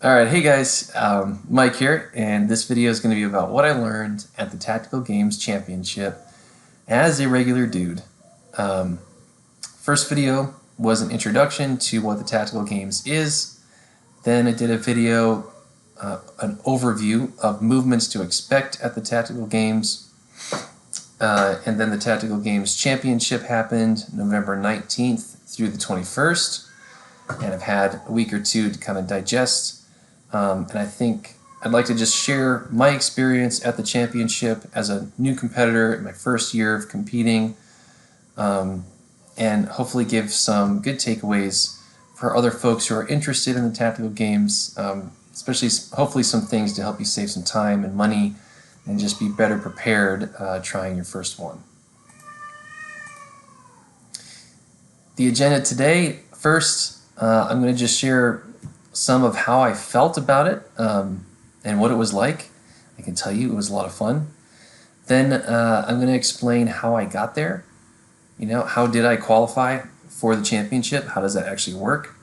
Alright, hey guys, Mike here, and this video is going to be about what I learned at the Tactical Games Championship as a regular dude. Um, First video was an introduction to what the Tactical Games is. Then I did a video, an overview of movements to expect at the Tactical Games. And then the Tactical Games Championship happened November 19th through the 21st. And I've had a week or two to kind of digest. And I think I'd like to just share my experience at the championship as a new competitor in my first year of competing, and hopefully give some good takeaways for other folks who are interested in the tactical games, especially hopefully some things to help you save some time and money and just be better prepared trying your first one. The agenda today, first, I'm going to just share some of how I felt about it and what it was like. I can tell you it was a lot of fun. Then I'm going to explain how I got there. How did I qualify for the championship? How does that actually work?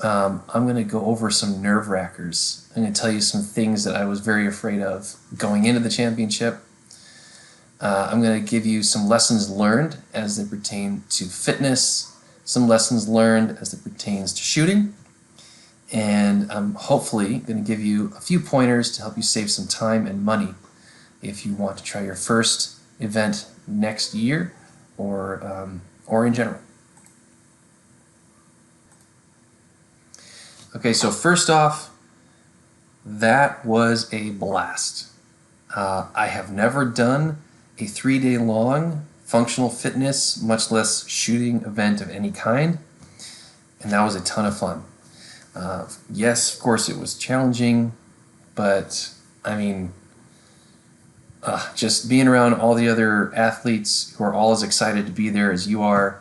I'm going to go over some nerve-wrackers. I'm going to tell you some things that I was very afraid of going into the championship. I'm going to give you some lessons learned as they pertain to fitness, some lessons learned as it pertains to shooting, and I'm hopefully going to give you a few pointers to help you save some time and money if you want to try your first event next year or in general. Okay, so first off, that was a blast. I have never done a 3-day long functional fitness, much less shooting event of any kind, and that was a ton of fun. Yes, of course it was challenging, but I mean, just being around all the other athletes who are all as excited to be there as you are,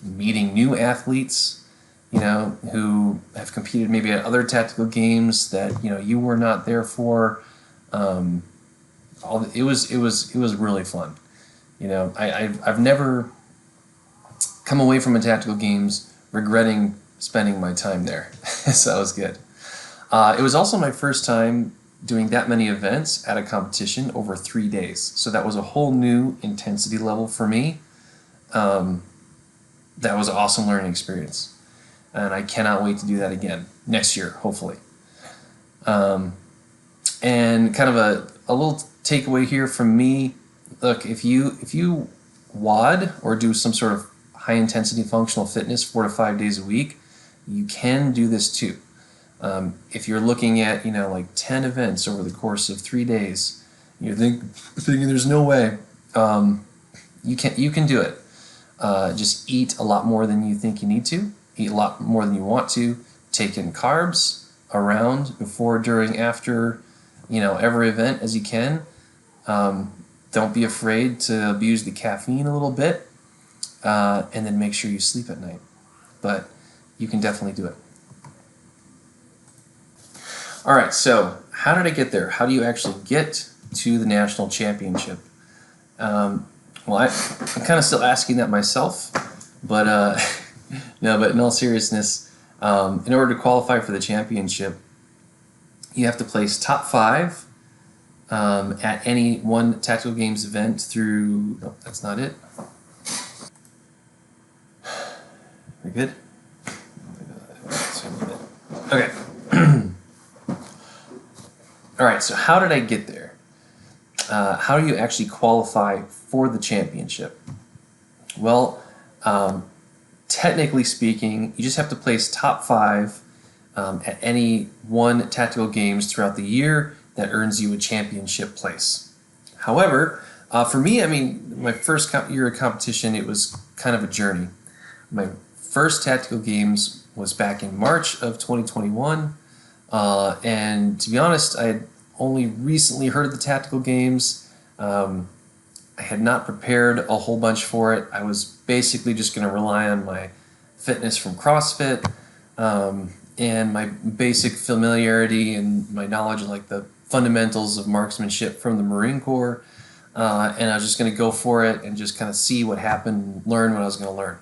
meeting new athletes, who have competed maybe at other tactical games that you were not there for. It was really fun. I've never come away from a tactical games regretting spending my time there. So that was good. It was also my first time doing that many events at a competition over 3 days. So that was a whole new intensity level for me. That was an awesome learning experience. And I cannot wait to do that again next year, hopefully. And kind of a little takeaway here from me. Look, if you WOD or do some sort of high intensity functional fitness 4 to 5 days a week, you can do this too. If you're looking at like 10 events over the course of 3 days, you're thinking there's no way, you can do it. Just eat a lot more than you think you need to, eat a lot more than you want to, take in carbs around before, during, after every event as you can. Don't be afraid to abuse the caffeine a little bit, and then make sure you sleep at night. But you can definitely do it. Alright, so how did I get there? How do you actually get to the national championship? Well, I'm kind of still asking that myself, but no, but in all seriousness, in order to qualify for the championship, you have to place top 5 at any one tactical games event through... No, that's not it. We good? Okay. Alright, so how did I get there? How do you actually qualify for the championship? Well, technically speaking, you just have to place top 5 at any one tactical games throughout the year that earns you a championship place. However, for me, I mean, my first year of competition, it was kind of a journey. My first tactical games was back in March of 2021, and to be honest, I had only recently heard of the tactical games. I had not prepared a whole bunch for it. I was basically just going to rely on my fitness from CrossFit, and my basic familiarity and my knowledge of like the fundamentals of marksmanship from the Marine Corps, and I was just going to go for it and just kind of see what happened and learn what I was going to learn.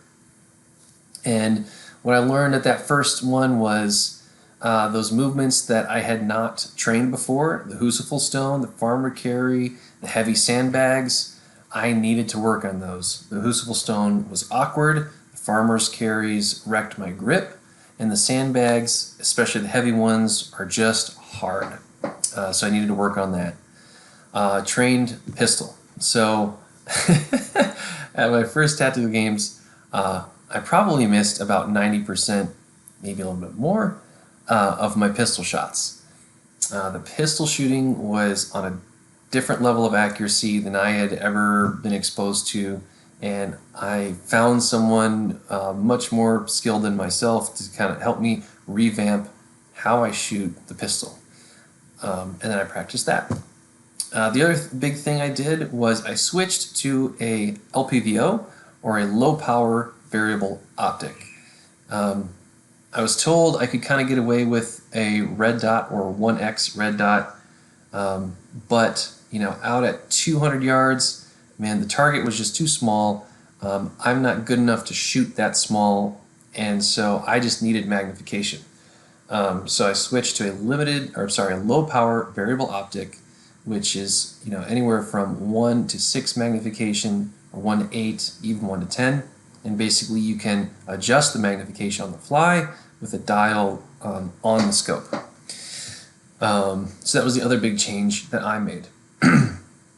And what I learned at that first one was those movements that I had not trained before, the Husaful Stone, the farmer carry, the heavy sandbags, I needed to work on those. The Husaful Stone was awkward, the farmer's carries wrecked my grip, and the sandbags, especially the heavy ones, are just hard. So I needed to work on that. Trained pistol. So at my first Tattoo Games, I probably missed about 90%, maybe a little bit more, of my pistol shots. The pistol shooting was on a different level of accuracy than I had ever been exposed to, and I found someone much more skilled than myself to kind of help me revamp how I shoot the pistol. And then I practiced that. The other big thing I did was I switched to a LPVO, or a low power variable optic. I was told I could kind of get away with a red dot or 1x red dot, but out at 200 yards, man, the target was just too small. I'm not good enough to shoot that small, and so I just needed magnification. So I switched to a low power variable optic, which is anywhere from 1 to 6 magnification, or 1 to 8, even 1 to 10. And basically you can adjust the magnification on the fly with a dial on the scope. So that was the other big change that I made.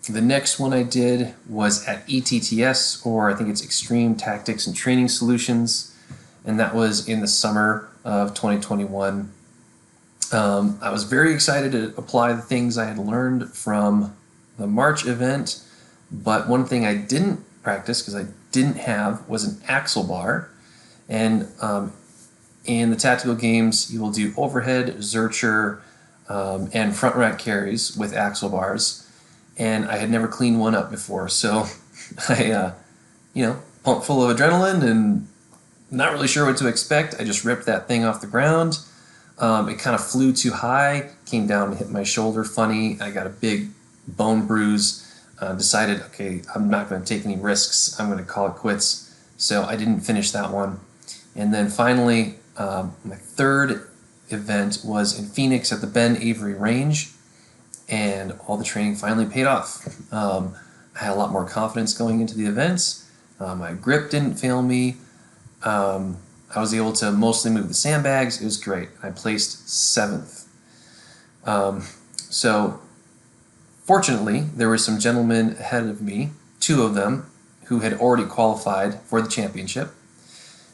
The next one I did was at ETTS, or I think it's Extreme Tactics and Training Solutions, and that was in the summer of 2021. I was very excited to apply the things I had learned from the March event, but one thing I didn't practice, because I didn't have, was an axle bar. And in the Tactical Games, you will do overhead, zercher, and front rack carries with axle bars. And I had never cleaned one up before, so I, pumped full of adrenaline and not really sure what to expect. I just ripped that thing off the ground. It kind of flew too high, came down and hit my shoulder funny. I got a big bone bruise. Decided, okay, I'm not going to take any risks. I'm going to call it quits. So I didn't finish that one. And then finally, my third event was in Phoenix at the Ben Avery Range, and all the training finally paid off. I had a lot more confidence going into the events. My grip didn't fail me. I was able to mostly move the sandbags. It was great. I placed 7th. So fortunately, there were some gentlemen ahead of me, 2 of them, who had already qualified for the championship.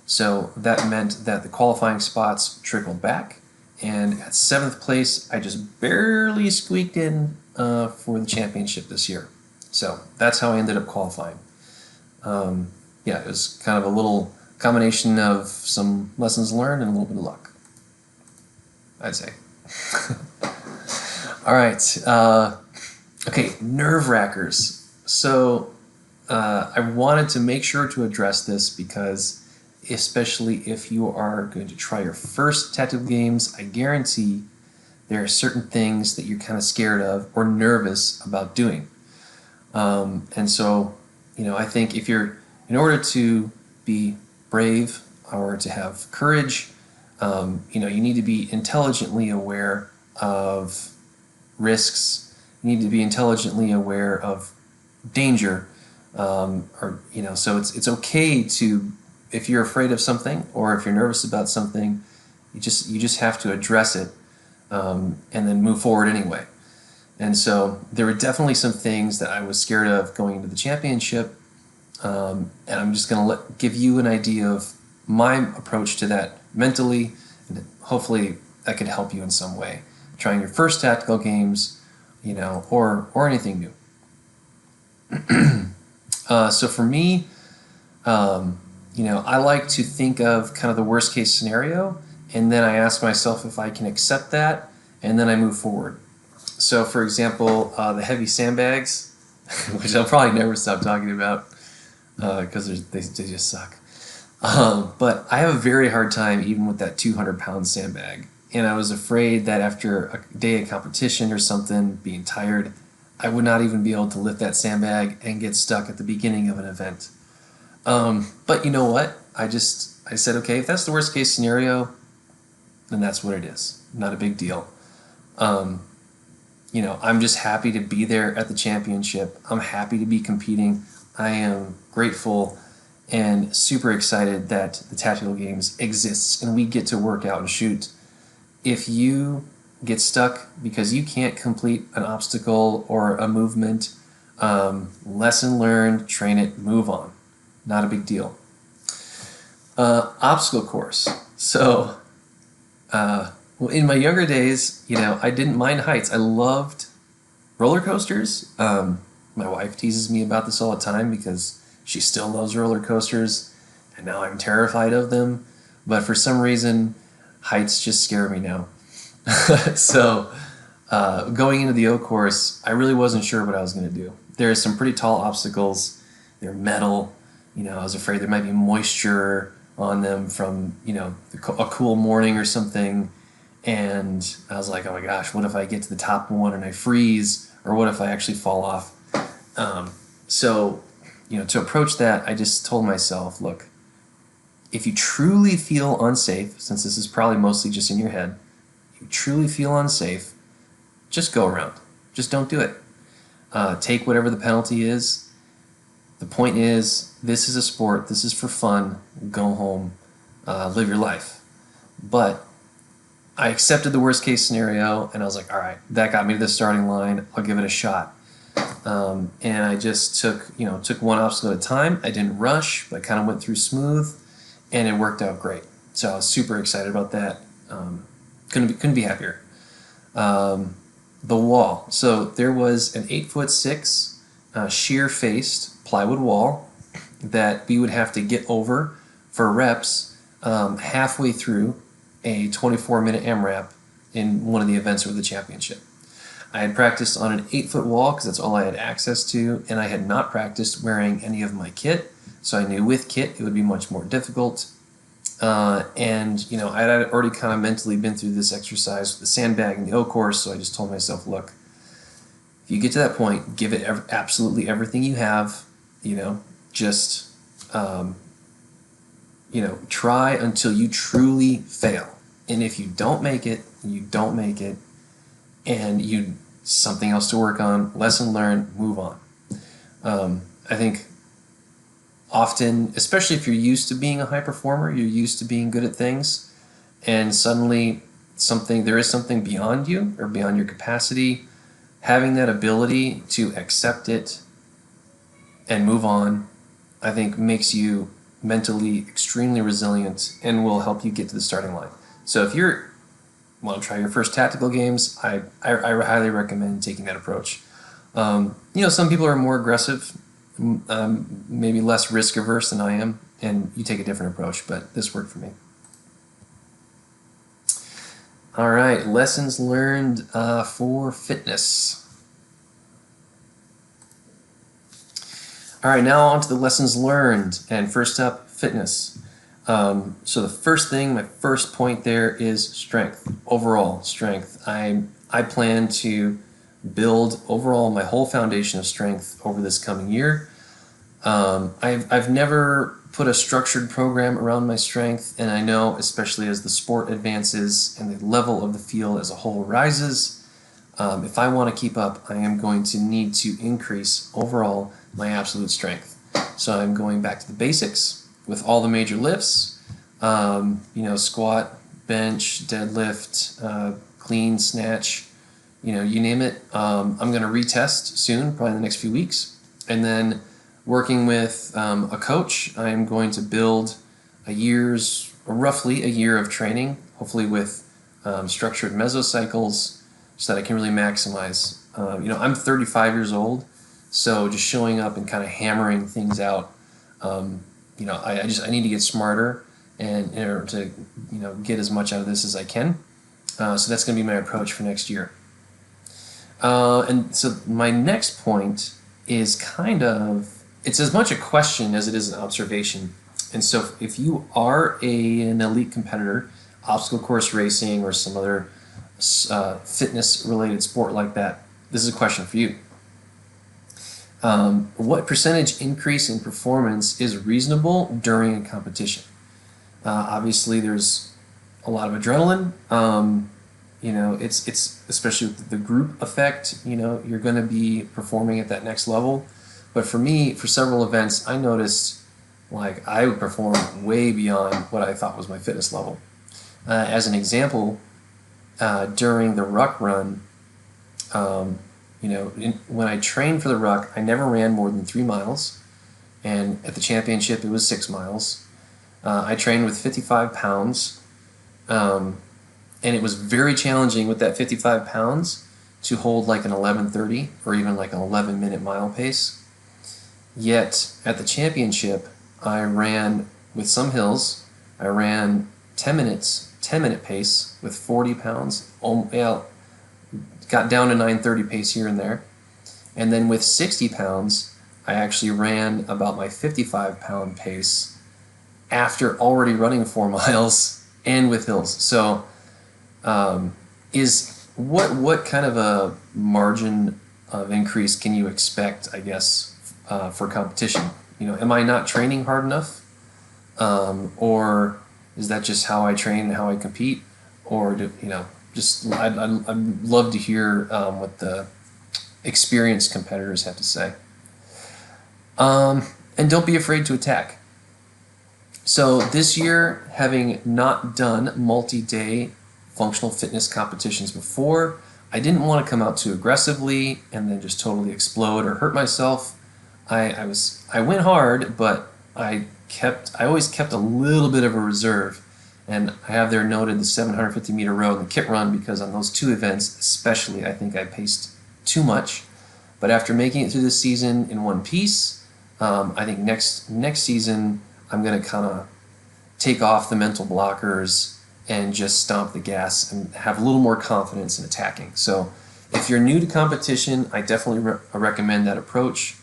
So that meant that the qualifying spots trickled back, and at 7th place, I just barely squeaked in for the championship this year. So that's how I ended up qualifying. It was kind of a little combination of some lessons learned and a little bit of luck, I'd say. All right. Okay, nerve-wrackers. So I wanted to make sure to address this because, especially if you are going to try your first Tattoo Games, I guarantee there are certain things that you're kind of scared of or nervous about doing. And so, I think in order to be brave or to have courage, you need to be intelligently aware of risks. You need to be intelligently aware of danger, so it's okay to, if you're afraid of something or if you're nervous about something, you just have to address it and then move forward anyway. And so there were definitely some things that I was scared of going into the championship, and I'm just going to give you an idea of my approach to that mentally, and hopefully that could help you in some way, trying your first Tactical Games, or anything new. So for me, I like to think of kind of the worst case scenario, and then I ask myself if I can accept that, and then I move forward. So for example, the heavy sandbags, which I'll probably never stop talking about because they just suck. But I have a very hard time even with that 200-pound sandbag. And I was afraid that after a day of competition or something, being tired, I would not even be able to lift that sandbag and get stuck at the beginning of an event. But you know what? I said, okay, if that's the worst case scenario, then that's what it is. Not a big deal. I'm just happy to be there at the championship. I'm happy to be competing. I am grateful and super excited that the Tactical Games exists and we get to work out and shoot. If you get stuck because you can't complete an obstacle or a movement, lesson learned, train it, move on. Not a big deal. Obstacle course. So, in my younger days, I didn't mind heights. I loved roller coasters. My wife teases me about this all the time because she still loves roller coasters, and now I'm terrified of them. But for some reason, heights just scare me now. So, going into the O course, I really wasn't sure what I was going to do. There are some pretty tall obstacles. They're metal. I was afraid there might be moisture on them from, a cool morning or something. And I was like, oh my gosh, what if I get to the top one and I freeze? Or what if I actually fall off? So, to approach that, I just told myself, look, if you truly feel unsafe, since this is probably mostly just in your head, if you truly feel unsafe, just go around. Just don't do it. Take whatever the penalty is. The point is, this is a sport. This is for fun. Go home. Live your life. But I accepted the worst case scenario, and I was like, all right, that got me to the starting line. I'll give it a shot. And I just took one obstacle at a time. I didn't rush, but I kind of went through smooth, and it worked out great. So I was super excited about that. Couldn't be happier. The wall. So there was an 8'6" sheer-faced plywood wall that we would have to get over for reps halfway through a 24-minute AMRAP in one of the events of the championship. I had practiced on an 8-foot wall because that's all I had access to, and I had not practiced wearing any of my kit, so I knew with kit it would be much more difficult. I had already kind of mentally been through this exercise with the sandbag and the O course, so I just told myself, look, if you get to that point, give it absolutely everything you have, just try until you truly fail. And if you don't make it, you don't make it, and you something else to work on, lesson learned, move on. I think often, especially if you're used to being a high performer, you're used to being good at things, and suddenly there is something beyond you or beyond your capacity, having that ability to accept it and move on, I think makes you mentally extremely resilient and will help you get to the starting line. So if you want to try your first tactical games, I highly recommend taking that approach. Some people are more aggressive, maybe less risk averse than I am, and you take a different approach, but this worked for me. All right, lessons learned for fitness. All right, now on to the lessons learned, and first up, fitness. So the first thing, my first point there is strength, overall strength. I plan to build overall my whole foundation of strength over this coming year. I've never put a structured program around my strength, and I know, especially as the sport advances and the level of the field as a whole rises, if I want to keep up, I am going to need to increase overall my absolute strength. So I'm going back to the basics with all the major lifts, squat, bench, deadlift, clean, snatch, you name it. I'm going to retest soon, probably in the next few weeks. And then working with a coach, I'm going to build roughly a year of training, hopefully with structured mesocycles, so that I can really maximize. I'm 35 years old, so just showing up and kind of hammering things out. I need to get smarter and in order to get as much out of this as I can. So that's going to be my approach for next year. And so my next point is it's as much a question as it is an observation. And so if you are an elite competitor, obstacle course racing or some other fitness related sport like that, this is a question for you. What percentage increase in performance is reasonable during a competition? Obviously, there's a lot of adrenaline. It's especially with the group effect. You're going to be performing at that next level. But for me, for several events, I noticed like I would perform way beyond what I thought was my fitness level. As an example, during the ruck run, when I trained for the ruck, I never ran more than 3 miles, and at the championship, it was 6 miles. I trained with 55 pounds, and it was very challenging with that 55 pounds to hold like an 11:30 or even like an 11-minute mile pace. Yet at the championship, I ran with some hills. I ran 10 minutes, 10-minute pace with 40 pounds. Got down to 9:30 pace here and there. And then with 60 pounds, I actually ran about my 55-pound pace after already running 4 miles and with hills. So what kind of a margin of increase can you expect, I guess, for competition? Am I not training hard enough? Or is that just how I train and how I compete? Or I'd love to hear what the experienced competitors have to say. And don't be afraid to attack. So this year, having not done multi-day functional fitness competitions before, I didn't want to come out too aggressively and then just totally explode or hurt myself. I went hard, but I always kept a little bit of a reserve. And I have there noted the 750-meter row and the kit run because on those two events especially, I think I paced too much. But after making it through the season in one piece, I think next season I'm going to kind of take off the mental blockers and just stomp the gas and have a little more confidence in attacking. So if you're new to competition, I definitely recommend that approach.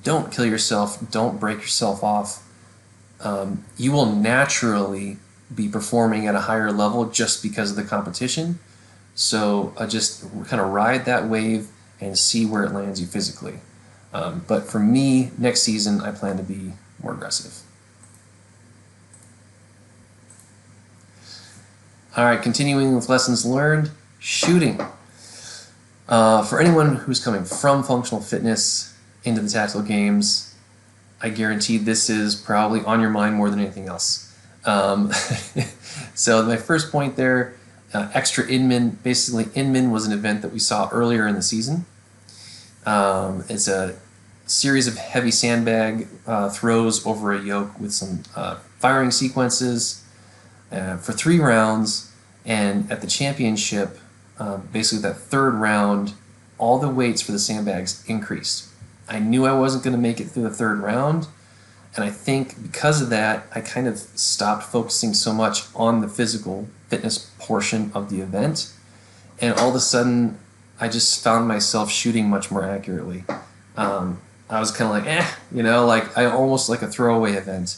Don't kill yourself. Don't break yourself off. You will naturally be performing at a higher level just because of the competition. So just kind of ride that wave and see where it lands you physically. But for me, next season, I plan to be more aggressive. All right, continuing with lessons learned, shooting. For anyone who's coming from functional fitness into the tactical games, I guarantee this is probably on your mind more than anything else. So my first point there, extra Inman. Basically, Inman was an event that we saw earlier in the season. It's a series of heavy sandbag throws over a yoke with some firing sequences for 3 rounds. And at the championship, basically that third round, all the weights for the sandbags increased. I knew I wasn't going to make it through the third round. And I think because of that, I kind of stopped focusing so much on the physical fitness portion of the event. And all of a sudden, I just found myself shooting much more accurately. I was kind of like, like I almost like a throwaway event.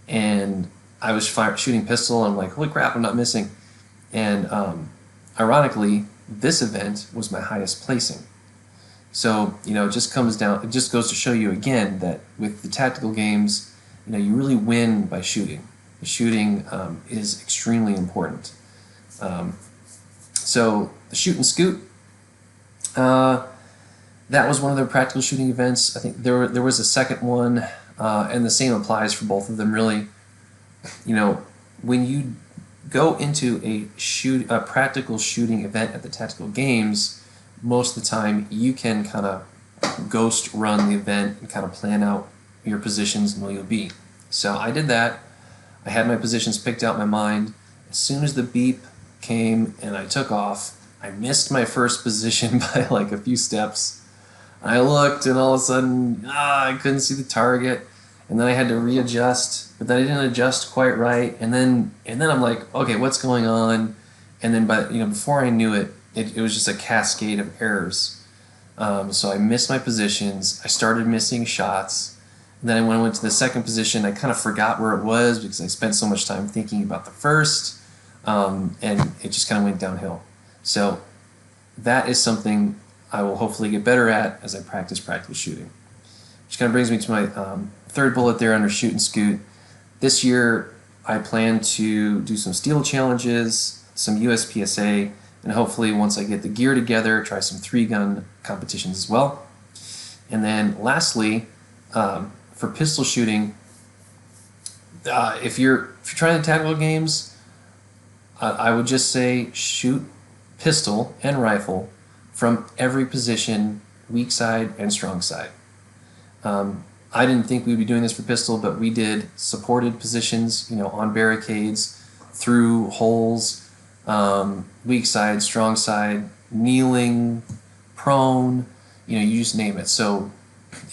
And I was shooting pistol, and I'm like, holy crap, I'm not missing. And ironically, this event was my highest placing. So, it just goes to show you again that with the tactical games, you really win by shooting. The shooting is extremely important. So the shoot and scoot, that was one of their practical shooting events. I think there was a second one, and the same applies for both of them really. When you go into a practical shooting event at the tactical games, most of the time you can kind of ghost run the event and kind of plan out your positions and where you'll be. So I did that. I had my positions picked out in my mind. As soon as the beep came and I took off, I missed my first position by like a few steps. I looked, and all of a sudden, I couldn't see the target, and then I had to readjust, but then I didn't adjust quite right, and then I'm like, okay, what's going on? And then before I knew it, it was just a cascade of errors. So I missed my positions. I started missing shots. And then when I went to the second position, I kind of forgot where it was because I spent so much time thinking about the first, and it just kind of went downhill. So that is something I will hopefully get better at as I practice practical shooting. Which kind of brings me to my third bullet there under shoot and scoot. This year, I plan to do some steel challenges, some USPSA, and hopefully once I get the gear together, try some 3-gun competitions as well. And then lastly, for pistol shooting, if you're trying the tactical games, I would just say shoot pistol and rifle from every position, weak side and strong side. I didn't think we'd be doing this for pistol, but we did supported positions, on barricades, through holes, weak side, strong side, kneeling, prone, you just name it. So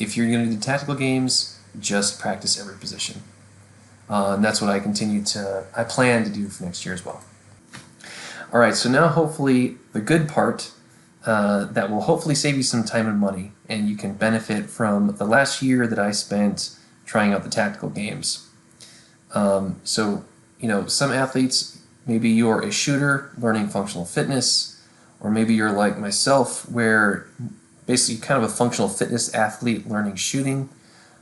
if you're going to do tactical games, just practice every position. And that's what I plan to do for next year as well. All right, so now hopefully the good part that will hopefully save you some time and money, and you can benefit from the last year that I spent trying out the tactical games. So, some athletes, maybe you're a shooter learning functional fitness, or maybe you're like myself where basically kind of a functional fitness athlete learning shooting.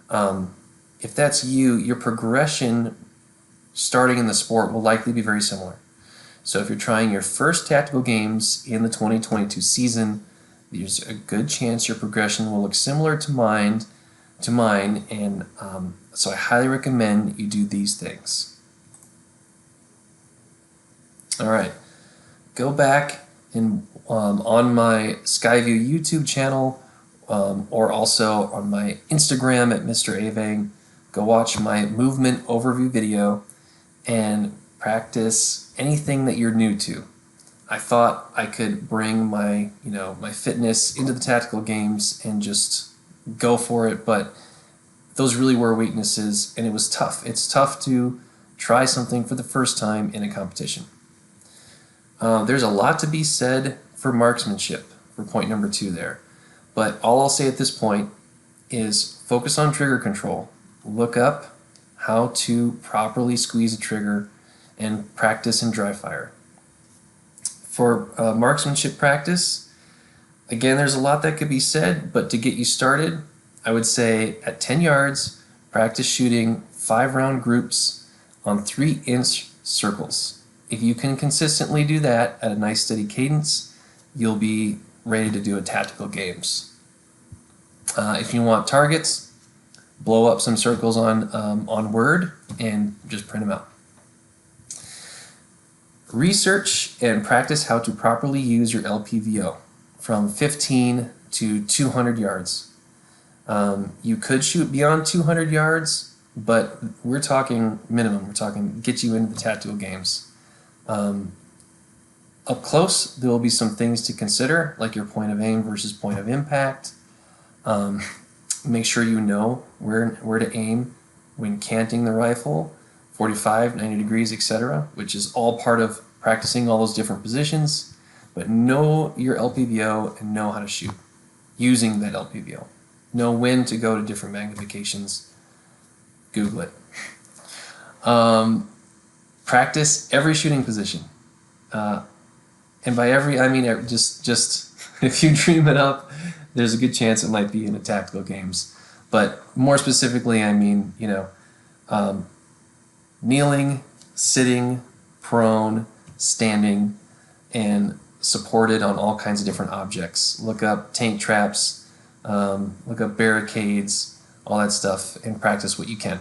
If that's you, your progression starting in the sport will likely be very similar. So if you're trying your first tactical games in the 2022 season, there's a good chance your progression will look similar to mine, and so I highly recommend you do these things. All right, go back and on my Skyview YouTube channel, or also on my Instagram at Mr. Avang, go watch my movement overview video and practice anything that you're new to. I thought I could bring my fitness into the tactical games and just go for it, but those really were weaknesses, and it was tough. It's tough to try something for the first time in a competition. There's a lot to be said for marksmanship, for point number 2 there, but all I'll say at this point is focus on trigger control. Look up how to properly squeeze a trigger and practice in dry fire. For marksmanship practice, again, there's a lot that could be said, but to get you started, I would say at 10 yards, practice shooting 5-round groups on 3-inch circles. If you can consistently do that at a nice steady cadence, you'll be ready to do a tactical games. If you want targets, blow up some circles on Word and just print them out. Research and practice how to properly use your LPVO from 15 to 200 yards. You could shoot beyond 200 yards, but we're talking minimum. We're talking get you into the tactical games. Up close, there will be some things to consider, like your point of aim versus point of impact. Make sure you know where to aim when canting the rifle, 45, 90 degrees, etc., which is all part of practicing all those different positions. But know your LPVO and know how to shoot using that LPVO. Know when to go to different magnifications. Google it. Practice every shooting position. And by every, I mean just if you dream it up, there's a good chance it might be in the tactical games. But more specifically, I mean, kneeling, sitting, prone, standing, and supported on all kinds of different objects. Look up tank traps, look up barricades, all that stuff, and practice what you can.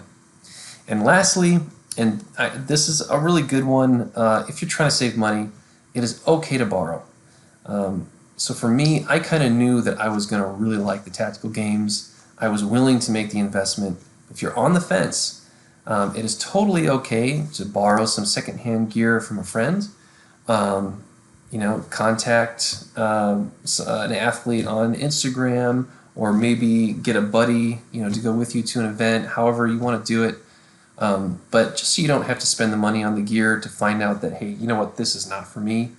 And lastly, this is a really good one, if you're trying to save money, it is okay to borrow. So for me, I kind of knew that I was going to really like the tactical games. I was willing to make the investment. If you're on the fence, it is totally okay to borrow some secondhand gear from a friend. Contact an athlete on Instagram, or maybe get a buddy, to go with you to an event, however you want to do it. But just so you don't have to spend the money on the gear to find out that, hey, you know what, this is not for me,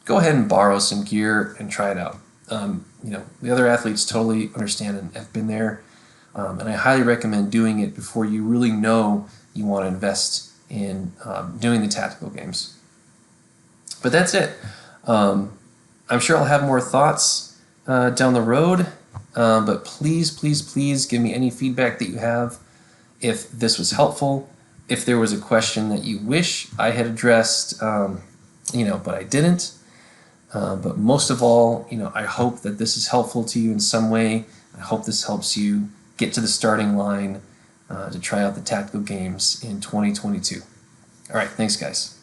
go ahead and borrow some gear and try it out. The other athletes totally understand and have been there, and I highly recommend doing it before you really know you want to invest in doing the tactical games. But that's it. I'm sure I'll have more thoughts down the road, but please give me any feedback that you have. If this was helpful, if there was a question that you wish I had addressed, but I didn't. But most of all, I hope that this is helpful to you in some way. I hope this helps you get to the starting line to try out the tactical games in 2022. All right, thanks, guys.